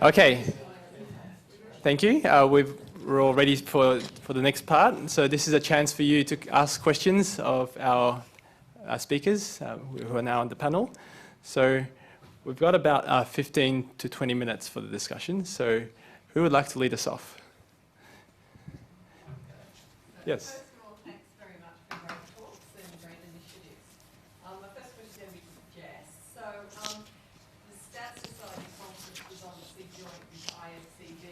Okay, thank you. We're all ready for the next part. So this is a chance for you to ask questions of our speakers who are now on the panel. So we've got about 15 to 20 minutes for the discussion. So who would like to lead us off? Yes. First of all, thanks very much for great talks and great initiatives. My first question is to Jess. So the Stats Society conference was obviously joint with IFCB.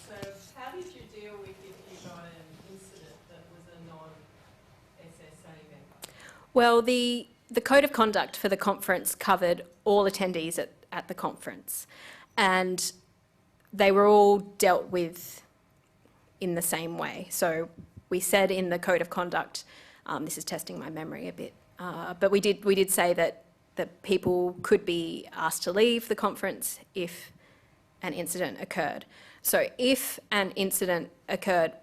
So how did you deal with if you got an incident that was a non-SSA member? Well, the Code of Conduct for the conference covered all attendees at the conference, and they were all dealt with in the same way. So we said in the Code of Conduct, this is testing my memory a bit, but we did say that people could be asked to leave the conference if an incident occurred. So if an incident occurred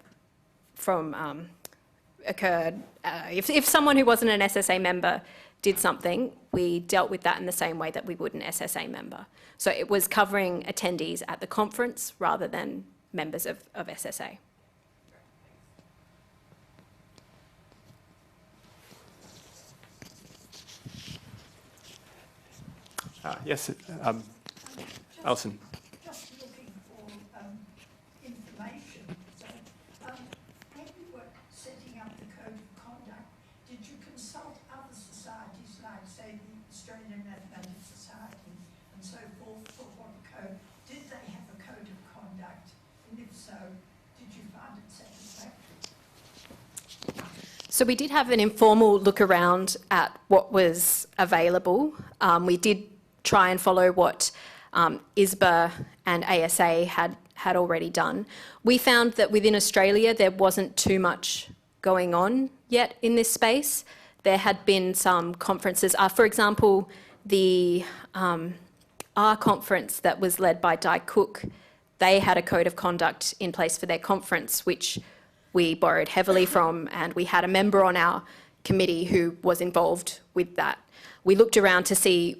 if someone who wasn't an SSA member did something, we dealt with that in the same way that we would an SSA member. So it was covering attendees at the conference rather than members of SSA. Yes, Alison. Just looking for information. So, when you were setting up the Code of Conduct, did you consult other societies like, say, the Australian Mathematics Society and so forth for what code? Did they have a Code of Conduct? And if so, did you find it satisfactory? So we did have an informal look around at what was available. We did try and follow what ISBA and ASA had already done. We found that within Australia there wasn't too much going on yet in this space. There had been some conferences. For example, the R conference that was led by Di Cook, they had a Code of Conduct in place for their conference, which we borrowed heavily from, and we had a member on our committee who was involved with that. We looked around to see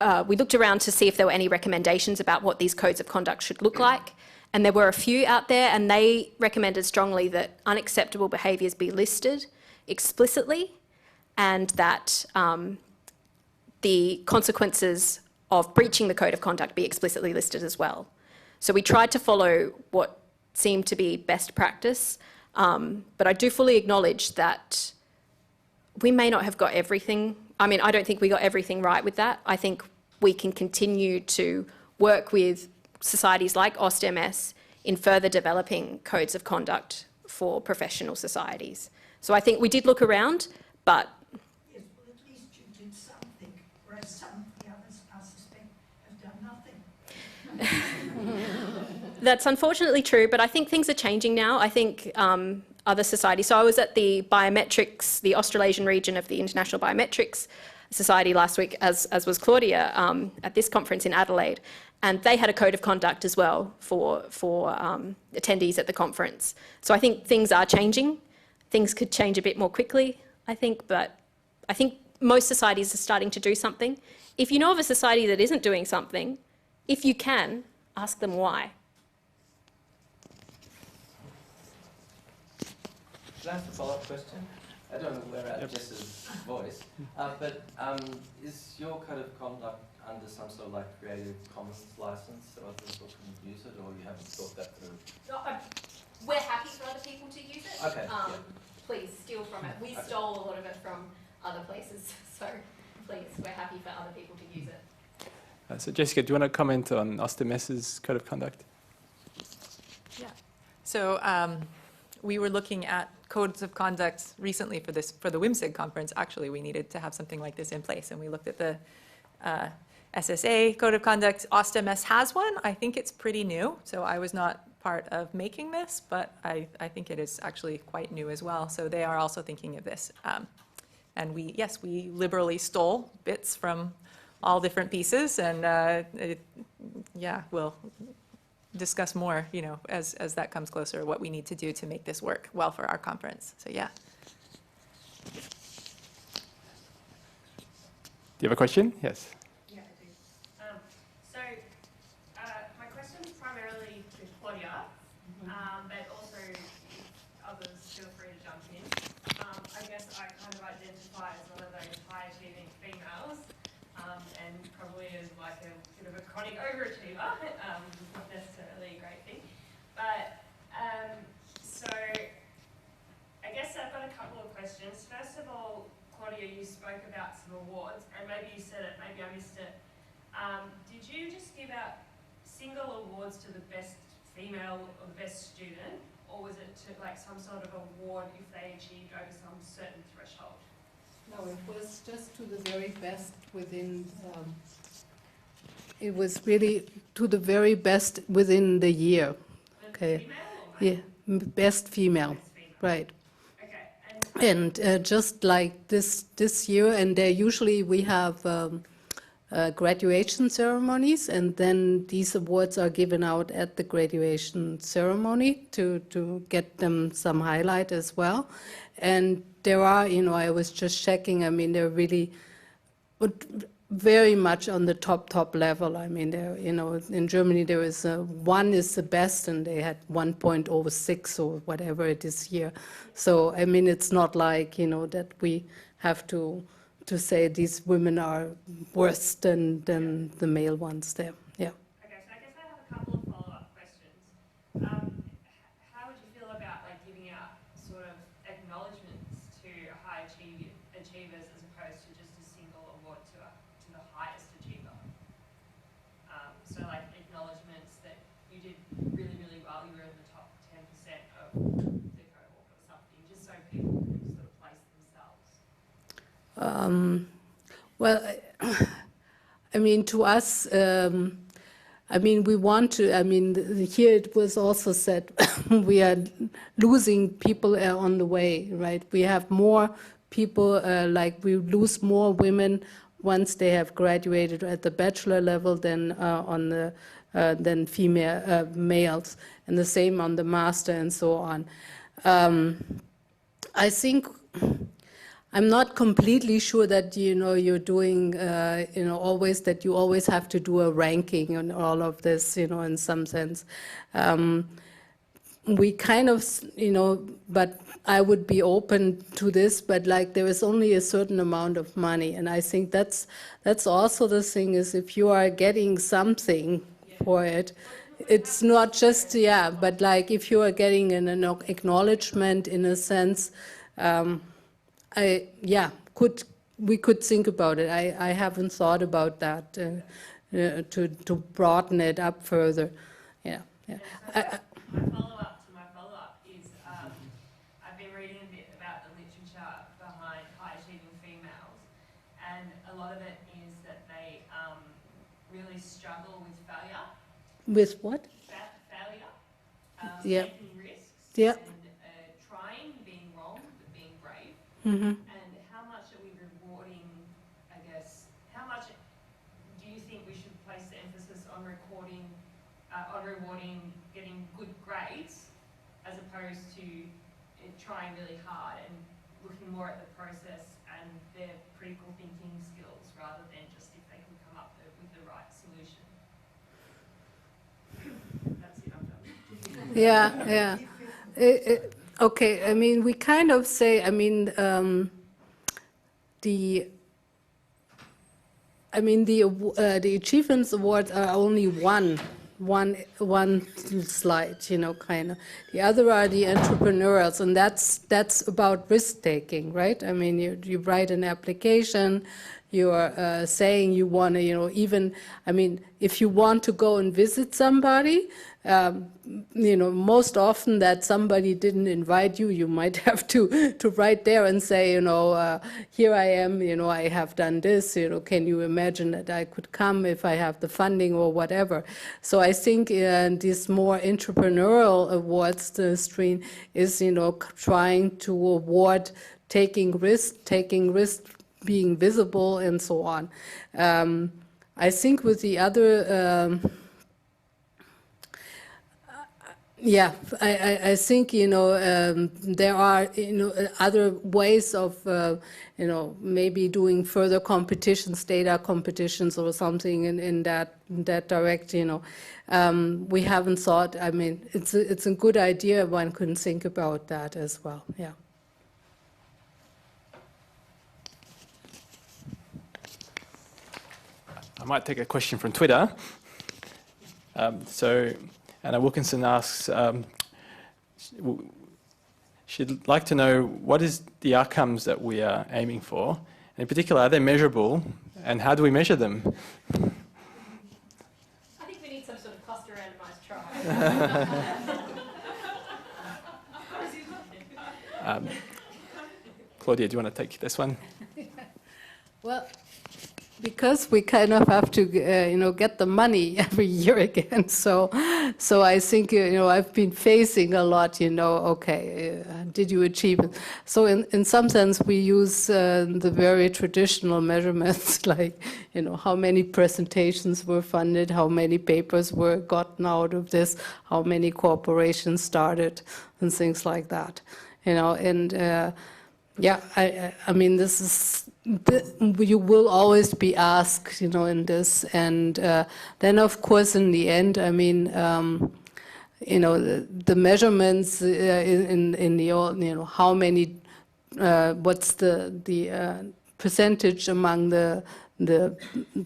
if there were any recommendations about what these codes of conduct should look like, and there were a few out there, and they recommended strongly that unacceptable behaviours be listed explicitly, and that the consequences of breaching the code of conduct be explicitly listed as well. So we tried to follow what seemed to be best practice, but I do fully acknowledge that we may not have got everything. I mean, I don't think we got everything right with that. I think we can continue to work with societies like AustMS in further developing codes of conduct for professional societies. So I think we did look around, but... Yes, well, at least you did something, whereas some of the others, I suspect, have done nothing. That's unfortunately true, but I think things are changing now. I think other societies. So I was at the biometrics, the Australasian region of the International Biometrics Society last week, as was Claudia, at this conference in Adelaide, and they had a code of conduct as well for attendees at the conference. So I think things are changing. Things could change a bit more quickly, I think, but I think most societies are starting to do something. If you know of a society that isn't doing something, if you can, ask them why. Can I ask a follow-up question? I don't know where at Jess's voice, but is your code of conduct under some sort of like Creative Commons license so other people can use it, or you haven't thought that through? No, we're happy for other people to use it. Okay. Please steal from it. We stole a lot of it from other places, so please, we're happy for other people to use it. So Jessica, do you want to comment on AustMS's Code of Conduct? Yeah. So we were looking at codes of conduct recently for the WMSIG conference. Actually, we needed to have something like this in place, and we looked at the SSA Code of Conduct. AustMS has one. I think it's pretty new, so I was not part of making this, but I think it is actually quite new as well. So they are also thinking of this. And we liberally stole bits from all different pieces, and we'll discuss more, as that comes closer, what we need to do to make this work well for our conference. So yeah. Do you have a question? Yes. Yeah, I do. My question Claudia, but also others feel free to jump in. I guess I kind of identify as one of those high-achieving females, and probably as like a bit of a chronic overachiever, not necessarily a great thing. But so I guess I've got a couple of questions. First of all, Claudia, you spoke about some awards, and maybe you said it, maybe I missed it. Did you just give out single awards to the best female or the best student, or was it to like some sort of award if they achieved over some certain threshold? No, it was just to the very best within, it was really to the very best within the year. Okay. Female or male? Yeah, best female, Best female. right. Okay. And just like this year, and there usually we have graduation ceremonies, and then these awards are given out at the graduation ceremony to get them some highlight as well. And there are, I was just checking, I mean, they're really very much on the top level. I mean, there, in Germany there is one is the best, and they had 1.06 or whatever it is here. So I mean, it's not like that we have to say these women are worse than the male ones there. Yeah. Okay, so I guess I have a couple of follow-up questions. How would you feel about like giving out sort of acknowledgements to high achievers as opposed to just a single award to the highest achiever? So like acknowledgements that you did really, really well, you were in the top 10% of the cohort or something, just so people can sort of place themselves. Well, I mean, to us, I mean, we want to, I mean, here it was also said, we are losing people on the way, right? We have more people, like we lose more women once they have graduated at the bachelor level than than female males, and the same on the master and so on. I think I'm not completely sure that you're doing always that you always have to do a ranking on all of this, in some sense. We kind of but I would be open to this, but like there is only a certain amount of money, and I think that's also the thing is if you are getting something for it, it's not just but like if you are getting an acknowledgement in a sense. We could think about it. I haven't thought about that to broaden it up further. Yeah. My follow-up is I've been reading a bit about the literature behind high-achieving females, and a lot of it is that they really struggle with failure. With what? Failure. Taking risks. Yeah. And trying, being wrong, but being brave. Mm-hmm. And how much are we rewarding, I guess, how much do you think we should place the emphasis on rewarding getting good grades as opposed to trying really hard and looking more at the process and their critical thinking skills rather than just if they can come up with the right solution? That's it, I'm done. Yeah. Okay, I mean, we kind of say, I mean, the achievements awards are only one slide, kind of. The other are the entrepreneurials, and that's about risk taking, right? I mean, you write an application. You're saying you want to, even, I mean, if you want to go and visit somebody, most often that somebody didn't invite you, you might have to write there and say, here I am, I have done this, can you imagine that I could come if I have the funding or whatever. So I think this more entrepreneurial awards stream is, trying to award taking risks, being visible, and so on. I think with the other, Yeah, I think, there are, other ways of, maybe doing further competitions, data competitions or something in that direct, we haven't thought, I mean, it's a good idea, one can think about that as well, yeah. I might take a question from Twitter. So Anna Wilkinson asks, she'd like to know what is the outcomes that we are aiming for? In particular, are they measurable, and how do we measure them? I think we need some sort of cluster randomised trial. Claudia, do you want to take this one? Well, because we kind of have to, get the money every year again. So I think, I've been facing a lot, okay, did you achieve it? So in some sense, we use the very traditional measurements, like, how many presentations were funded, how many papers were gotten out of this, how many corporations started, and things like that, and yeah, I mean, this is, you will always be asked, in this, and then of course in the end, I mean, the measurements in the how many, what's the percentage among the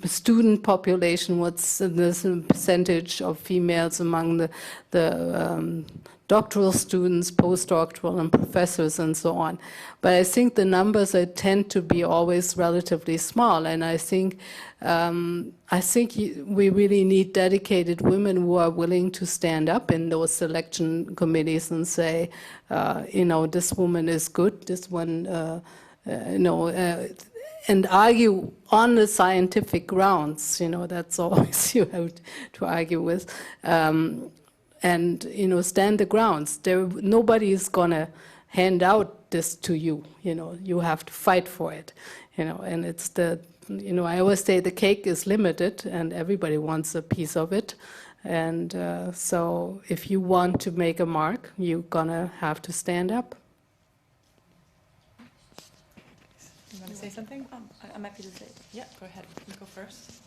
student population, what's the percentage of females among the doctoral students, postdoctoral, and professors, and so on. But I think the numbers tend to be always relatively small, and I think we really need dedicated women who are willing to stand up in those selection committees and say, this woman is good, this one, and argue on the scientific grounds. That's always you have to argue with. And stand the grounds. Nobody is gonna hand out this to you. You have to fight for it. And it's I always say the cake is limited, and everybody wants a piece of it. And so, if you want to make a mark, you're gonna have to stand up. You want to say something? I'm happy to say. Yeah, go ahead. You go first.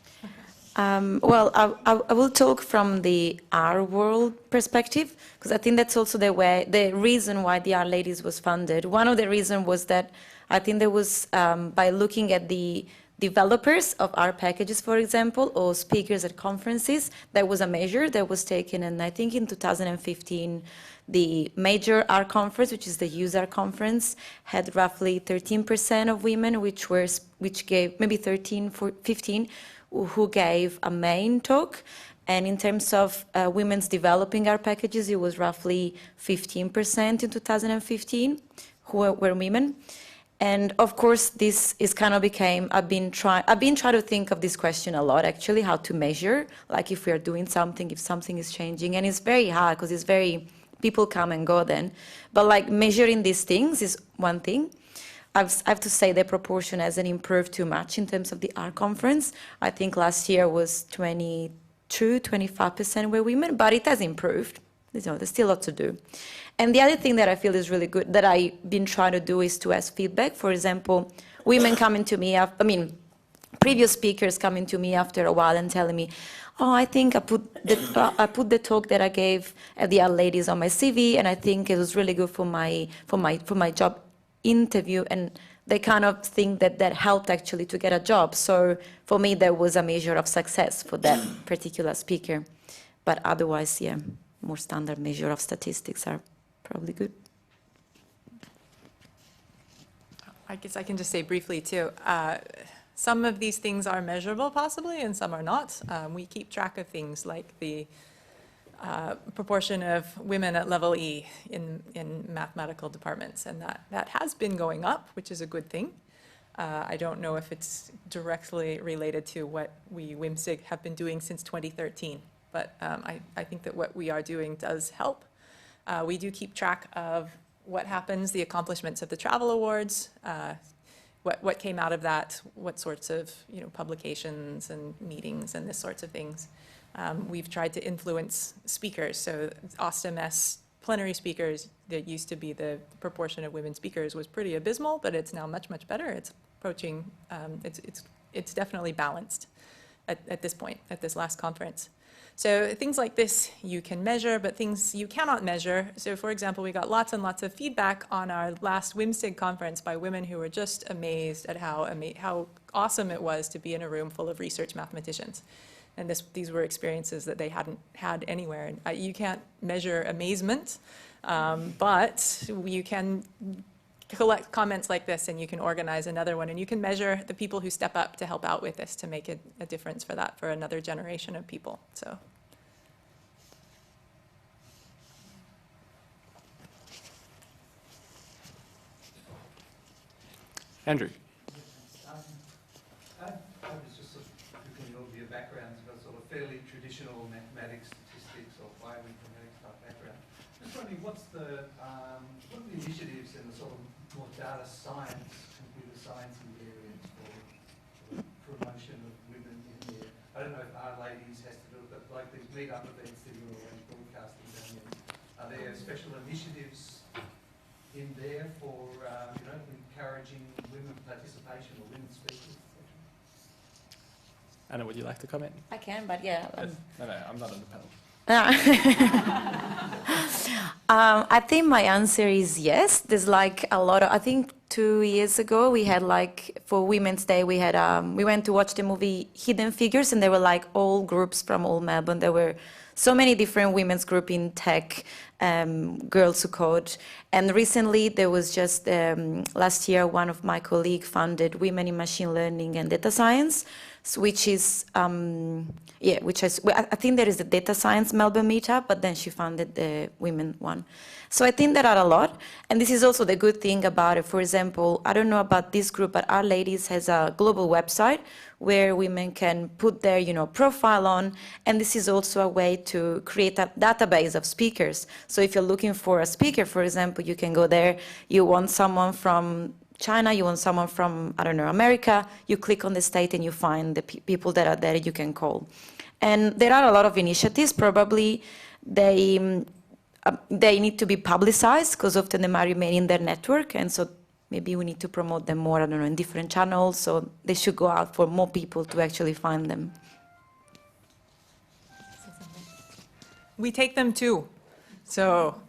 Well, I will talk from the our world perspective, because I think that's also the reason why the Our Ladies was funded. One of the reasons was that I think there was, by looking at the developers of our packages, for example, or speakers at conferences, there was a measure that was taken, and I think in 2015, the major R conference, which is the user conference, had roughly 13% of women, which gave maybe 15, who gave a main talk. And in terms of women's developing our packages, it was roughly 15% in 2015 who were women. And of course, this is kind of became, I've been trying to think of this question a lot, actually, how to measure, like if we are doing something, if something is changing. And it's very hard because it's very, people come and go then. But like measuring these things is one thing. I have to say the proportion hasn't improved too much in terms of the R conference. I think last year was 25% were women, but it has improved. There's still a lot to do. And the other thing that I feel is really good that I've been trying to do is to ask feedback. For example, women coming to me, previous speakers coming to me after a while and telling me, oh, I think I put the talk that I gave at the Our Ladies on my CV, and I think it was really good for my job interview, and they kind of think that helped actually to get a job. So for me, there was a measure of success for that particular speaker. But otherwise, yeah, more standard measure of statistics are probably good. I guess I can just say briefly too, some of these things are measurable possibly, and some are not. We keep track of things like the proportion of women at level E in mathematical departments, and that has been going up, which is a good thing. I don't know if it's directly related to what we WIMSIG have been doing since 2013, but I think that what we are doing does help. We do keep track of what happens, the accomplishments of the travel awards, what came out of that, what sorts of publications and meetings and this sorts of things. We've tried to influence speakers. So AustMS plenary speakers, that used to be the proportion of women speakers was pretty abysmal, but it's now much, much better. It's approaching, it's definitely balanced at this point, at this last conference. So things like this you can measure, but things you cannot measure. So for example, we got lots and lots of feedback on our last WIMSIG conference by women who were just amazed at how awesome it was to be in a room full of research mathematicians. And these were experiences that they hadn't had anywhere. And you can't measure amazement, but you can collect comments like this, and you can organize another one, and you can measure the people who step up to help out with this to make a difference for that, for another generation of people. So. Andrew. I was just sort of looking at all of your backgrounds. You've got sort of fairly traditional mathematics, statistics, or bioinformatics type background. Just wondering, what are the initiatives in the sort of more data science, computer science areas for promotion of women in there? I don't know if Our Ladies has to do it, but like these meet-up events that you're always broadcasting down there, are there special initiatives in there for encouraging women participation or women speakers? Anna, would you like to comment? I can, but yeah. No, I'm not on the panel. I think my answer is yes. There's like a lot of, I think 2 years ago we had like, for Women's Day, we had, we went to watch the movie Hidden Figures, and there were like all groups from all Melbourne. There were so many different women's groups in tech, Girls Who Code. And recently there was just, last year, one of my colleagues founded Women in Machine Learning and Data Science, which is, I think there is a data science Melbourne meetup, but then she founded the women one. So I think there are a lot, and this is also the good thing about it. For example, I don't know about this group, but Our Ladies has a global website where women can put their, profile on, and this is also a way to create a database of speakers. So if you're looking for a speaker, for example, you can go there. You want someone from China, you want someone from, I don't know, America, you click on the state and you find the people that are there you can call. And there are a lot of initiatives. Probably they need to be publicized because often they might remain in their network, and so maybe we need to promote them more, I don't know, in different channels, so they should go out for more people to actually find them. We take them too. So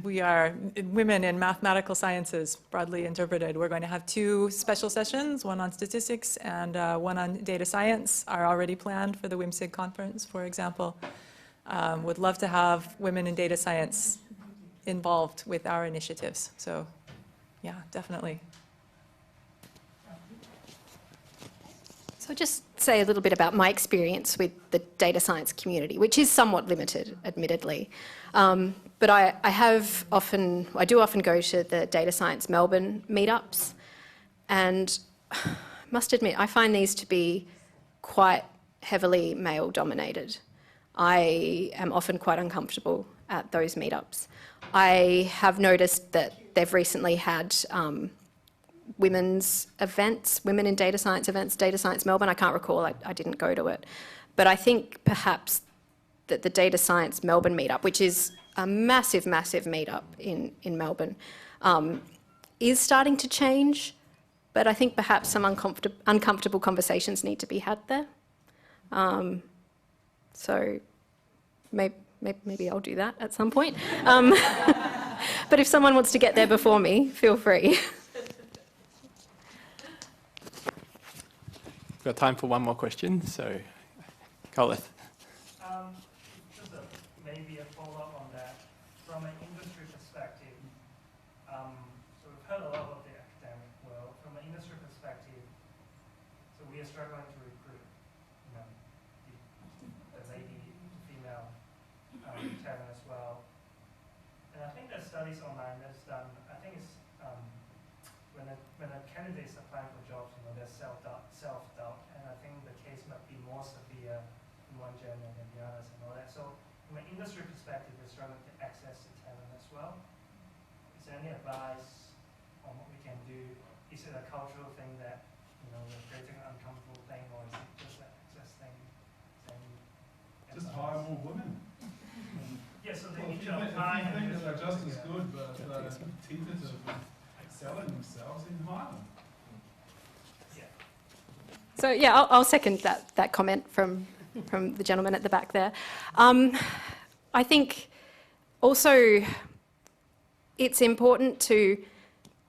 we are women in mathematical sciences, broadly interpreted. We're going to have 2 special sessions, one on statistics and one on data science, are already planned for the WIMSIG conference, for example. Would love to have women in data science involved with our initiatives. So yeah, definitely. So I'll just say a little bit about my experience with the data science community, which is somewhat limited, admittedly. But I do often go to the Data Science Melbourne meetups, and I must admit, I find these to be quite heavily male-dominated. I am often quite uncomfortable at those meetups. I have noticed that they've recently had women's events, women in data science events, Data Science Melbourne. I can't recall, I didn't go to it. But I think perhaps that the Data Science Melbourne meetup, which is a massive, massive meetup in Melbourne, is starting to change. But I think perhaps some uncomfortable conversations need to be had there. So maybe I'll do that at some point. But if someone wants to get there before me, feel free. We've got time for one more question, so Coleth. Just maybe a follow-up on that. From an industry perspective, so we've heard a lot about the academic world. From an industry perspective, so we are struggling to recruit, the female talent as well. And I think there's studies online that's done. I think it's when a candidate is applying for jobs, there's self-doubt, and I think the case might be more severe in one gender than the others and all that. So from an industry perspective, we're struggling to access the talent as well. Is there any advice on what we can do? Is it a cultural thing that we're creating an uncomfortable thing, or is it just an access thing? Just hire more women. Yeah, so they Well, need if to you think apply and that they're just as yeah. good, but tentative excelling themselves, then hire them. So yeah, I'll second that comment from the gentleman at the back there. I think also it's important to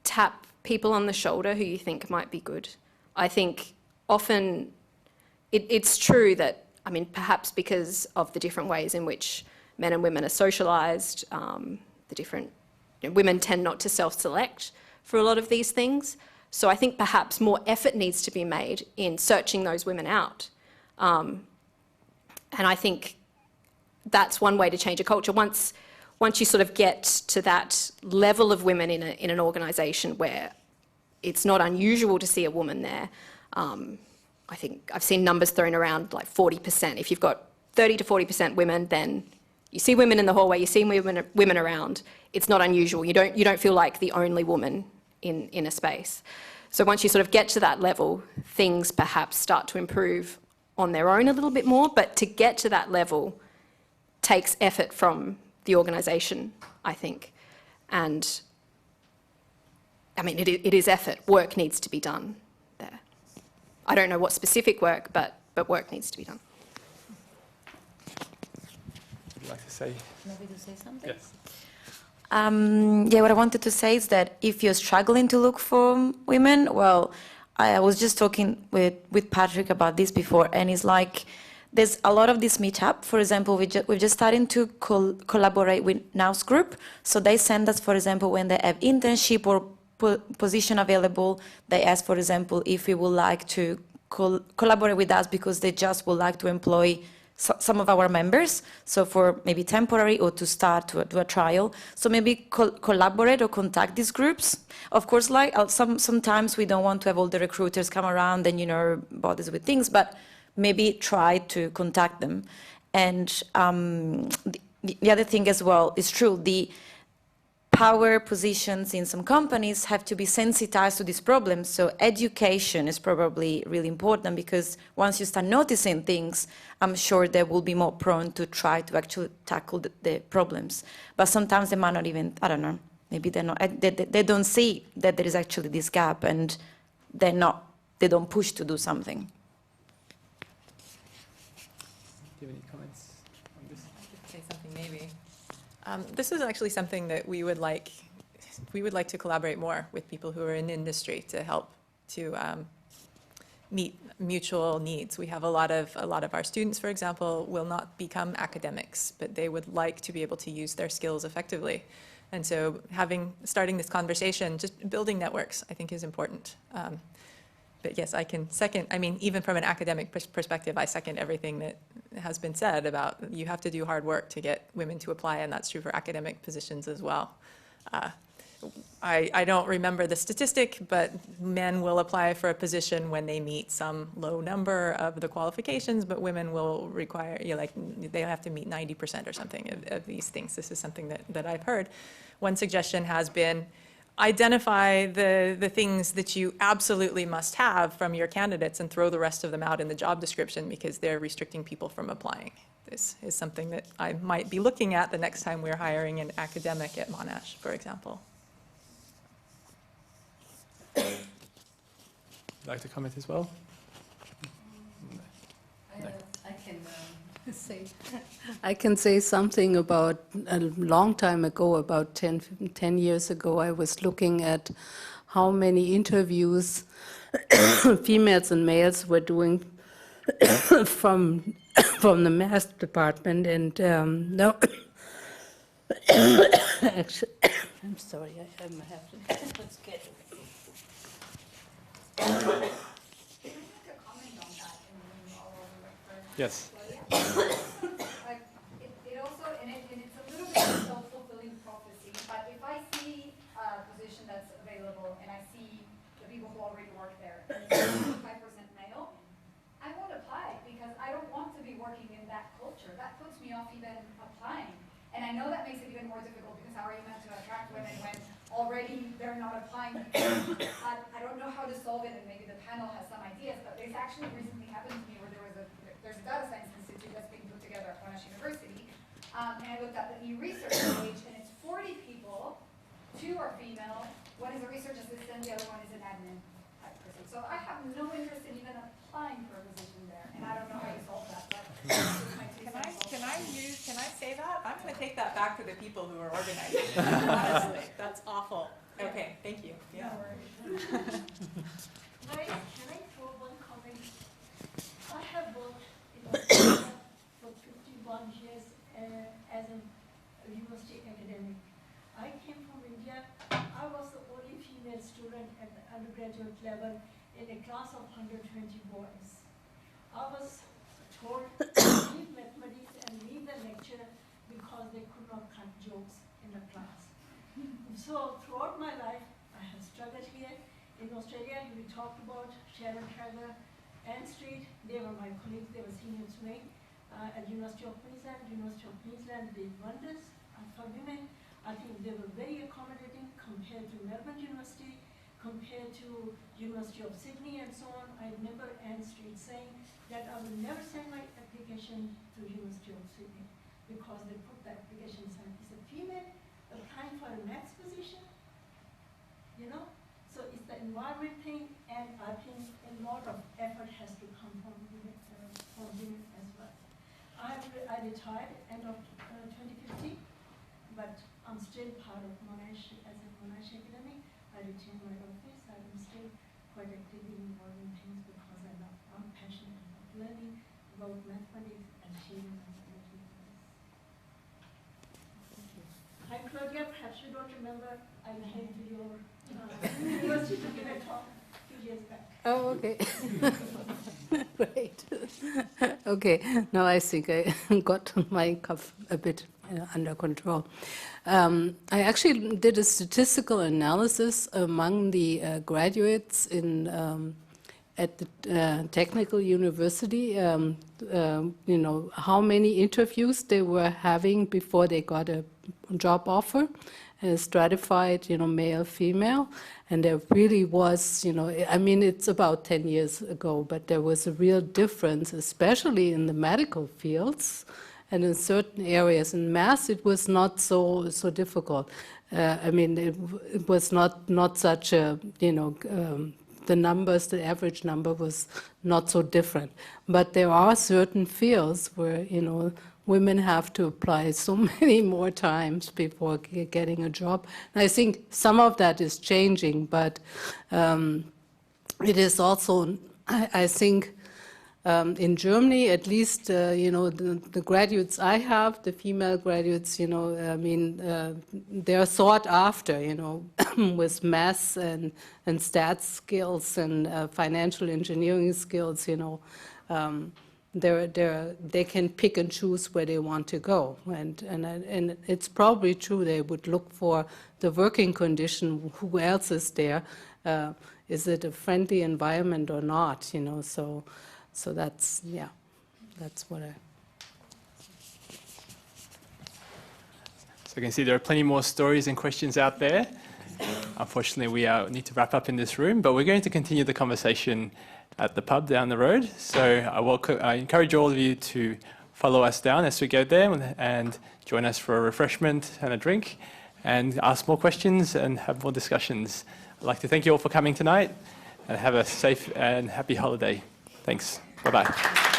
tap people on the shoulder who you think might be good. I think often it's true that, I mean, perhaps because of the different ways in which men and women are socialised, women tend not to self-select for a lot of these things. So I think perhaps more effort needs to be made in searching those women out. And I think that's one way to change a culture. Once you sort of get to that level of women in an organisation where it's not unusual to see a woman there, I think I've seen numbers thrown around like 40%. If you've got 30 to 40% women, then you see women in the hallway, you see women around. It's not unusual. You don't feel like the only woman in a space. So once you sort of get to that level, things perhaps start to improve on their own a little bit more, but to get to that level takes effort from the organisation, I think. And I mean, it is effort. Work needs to be done there. I don't know what specific work, but work needs to be done. Would you like to say? Maybe to say something? Yes. Yeah, what I wanted to say is that if you're struggling to look for women, well, I was just talking with Patrick about this before, and it's like there's a lot of this meetup. For example, we're just starting to collaborate with Now's group. So they send us, for example, when they have internship or position available, they ask, for example, if we would like to collaborate with us because they just would like to employ some of our members, so for maybe temporary or to start to do a trial. So maybe collaborate or contact these groups. Of course, like sometimes we don't want to have all the recruiters come around and, bother us with things, but maybe try to contact them. And the other thing as well is true, the power positions in some companies have to be sensitized to this problem. So education is probably really important, because once you start noticing things, I'm sure they will be more prone to try to actually tackle the problems. But sometimes they might not even, I don't know, maybe they're not, they don't see that there is actually this gap, and they don't push to do something. Do you have any comments on this? I could say something maybe. This is actually something that we would like to collaborate more with people who are in industry to help to meet mutual needs. We have a lot of our students, for example, will not become academics, but they would like to be able to use their skills effectively. And so starting this conversation, just building networks, I think is important. But yes, I can second, I mean, even from an academic perspective, I second everything that has been said about you have to do hard work to get women to apply, and that's true for academic positions as well. I don't remember the statistic, but men will apply for a position when they meet some low number of the qualifications, but women will require, they have to meet 90% or something of these things. This is something that I've heard. One suggestion has been, identify the things that you absolutely must have from your candidates and throw the rest of them out in the job description, because they're restricting people from applying. This is something that I might be looking at the next time we're hiring an academic at Monash, for example. Would you like to comment as well? I can say something about a long time ago, about 10 years ago. I was looking at how many interviews females and males were doing from the math department, and no, actually, I'm sorry, I have to schedule. Yes. Like, it also, and it's a little bit of a self-fulfilling prophecy, but if I see a position that's available and I see the people who already work there, and it's 5% male, I won't apply, because I don't want to be working in that culture. That puts me off even applying. And I know that makes it even more difficult, because how are you meant to attract women when already they're not applying? I don't know how to solve it, and maybe the panel has some ideas, but this actually recently happened to me, where there's a data science institute that's being put together at Monash University. And I looked at the e-research page, and it's 40 people, 2 are female, one is a research assistant, the other one is an admin type person. So I have no interest in even applying for a position there, and I don't know how you solve that, but that's just my 2 cents. Can I say that? I'm going to take that back to the people who are organizing. Honestly, that's awful. Okay, thank you. Yeah. No worries. Can I throw one comment? I have worked in Australia for 51 years as a university academic. I came from India. I was the only female student at the undergraduate level in a class of 120 boys. I was told to leave mathematics and leave the lecture because they could not cut jokes in the class. So throughout my life, I have struggled here. In Australia, we talked about Sharon Trager, Anne Street. They were my colleagues. They were seniors to me at University of Queensland. University of Queensland did wonders for women. I think they were very accommodating compared to Melbourne University, compared to University of Sydney and so on. I remember Anne Street saying that I will never send my application to University of Sydney because they put the application aside. It's a female applying for a maths position, you know? So it's the environment thing, and I think a lot of effort has to come from women as well. I retired end of 2015, but I'm still part of Monash as a Monash academic. I retain my office. I'm still quite actively involved in things because I'm passionate about learning about mathematics and sharing mathematics. Hi Claudia, perhaps you don't remember, I came to your university to give a talk a few years back. Oh, okay. Great. Okay, now I think I got my cough a bit under control. I actually did a statistical analysis among the graduates in at the technical university. You know, how many interviews they were having before they got a job offer, stratified, you know, male, female, and there really was, you know, I mean, it's about 10 years ago, but there was a real difference, especially in the medical fields, and in certain areas. In math, it was not so difficult. I mean, it was not such a, you know, the numbers, the average number was not so different. But there are certain fields where, you know, women have to apply so many more times before getting a job. And I think some of that is changing, but it is also, I think, in Germany, at least, you know, the graduates I have, the female graduates, you know, I mean, they're sought after, you know, with maths and stats skills and financial engineering skills, you know. They can pick and choose where they want to go, and it's probably true they would look for the working condition. Who else is there? Is it a friendly environment or not? You know, so that's, yeah, that's what I. So you can see there are plenty more stories and questions out there. Unfortunately, we need to wrap up in this room, but we're going to continue the conversation at the pub down the road. So I encourage all of you to follow us down as we go there and join us for a refreshment and a drink and ask more questions and have more discussions. I'd like to thank you all for coming tonight and have a safe and happy holiday. Thanks. Bye-bye.